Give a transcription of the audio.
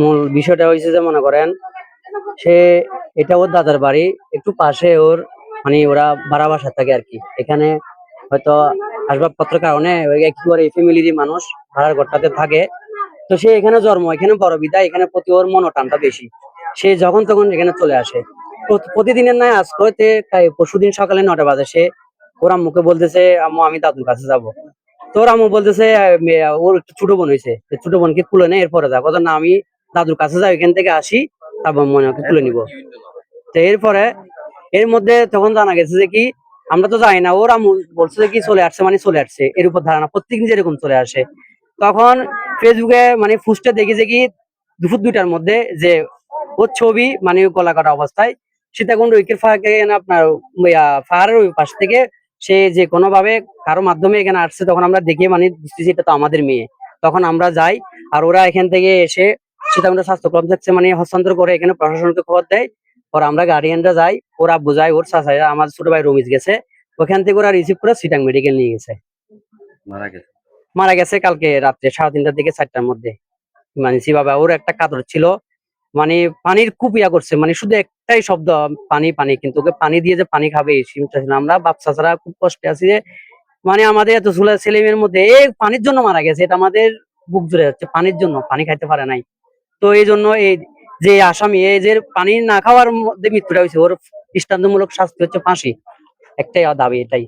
মূল বিষয়টা হয়েছে যে মনে করেন সে এটা ওর দাদার বাড়ি, একটু পাশে ওর মানে ওরা ভাড়া বাসা থাকে আর কি। এখানে হয়তো আসবাবপত্রের কারণে ওই একেবারে ফ্যামিলিরই মানুষ ভাড়ার ঘরটাতে থাকে। তো সে এখানে জন্ম, এখানে বড় বিদায় এখানে প্রতি ওর মনোটানটা বেশি। সে যখন তখন এখানে চলে আসে। প্রতিদিনের নয়, আজকে পরশুদিন সকালে 9টা বাজে সে ওর আম্মুকে বলতেছে, আম্মু আমি দাদুর কাছে যাব। তোর আম্মু বলতেছে ওর একটু ছোট বোন হয়েছে, ছোট বোনকে কুলে নেই এরপরে যাবো না, আমি দাদুর কাছে যাই, এখান থেকে আসি, তারপর মনে ওকে কুলে নিবো। তো এরপরে এর মধ্যে তখন জানা গেছে যে কি, আমরা তো জানি না, ওর আম্মু বলছে যে কি চলে আসছে মানে চলে আসছে, এর উপর ধারণা প্রত্যেকদিন যেরকম চলে আসে। তখন ফেসবুকে মানে পোস্টে দেখি যে কি দুপুর 2টার মধ্যে যে ওর ছবি মানে গলা কাটা অবস্থায় সীতাকুণ্ড ঐক্যের ফাঁকে আপনার পাহাড়ের ওই পাশ থেকে সে যে কোনো ভাবে কারো মাধ্যমে এখানে আসছে। তখন আমরা দেখি মানে বুঝতেছি এটা তো আমাদের মেয়ে। তখন আমরা যাই, আর ওরা এখান থেকে এসে সীতাকুণ্ড স্বাস্থ্য কমপ্লেক্সে মানে হস্তান্তর করে এখানে প্রশাসনকে খবর দেয়। পর আমরা গার্ডিয়ানরা যাই, ওরা বুঝায়, ওর চাচা আমার ছোট ভাই রমিজ গেছে, ওখান থেকে ওরা রিসিভ করে সিটাং মেডিকেল নিয়ে গেছে। মারা গেছে। মারা গেছে কালকে রাত্রে 3:30 থেকে 4টার মধ্যে। মানে বাবা ওর একটা কাতর ছিল, মানে পানির খুব ইয়া করছে, মানে শুধু একটাই শব্দ পানি পানি, কিন্তু ওকে পানি দিয়ে যে পানি খাবে এই চিন্তা ছিল। আমরা বাচ্চা ছাড়া খুব কষ্টে আছি যে মানে আমাদের এত ছেলে মেয়ের মধ্যে এই পানির জন্য মারা গেছে, এটা আমাদের বুক জুড়ে যাচ্ছে, পানির জন্য, পানি খাইতে পারে নাই। তো এই জন্য এই যে আসামি এই যে পানি না খাওয়ার মধ্যে মৃত্যুটা হয়েছে, ওর দৃষ্টান্তমূলক শাস্তি হচ্ছে ফাঁসি, একটাই দাবি এটাই।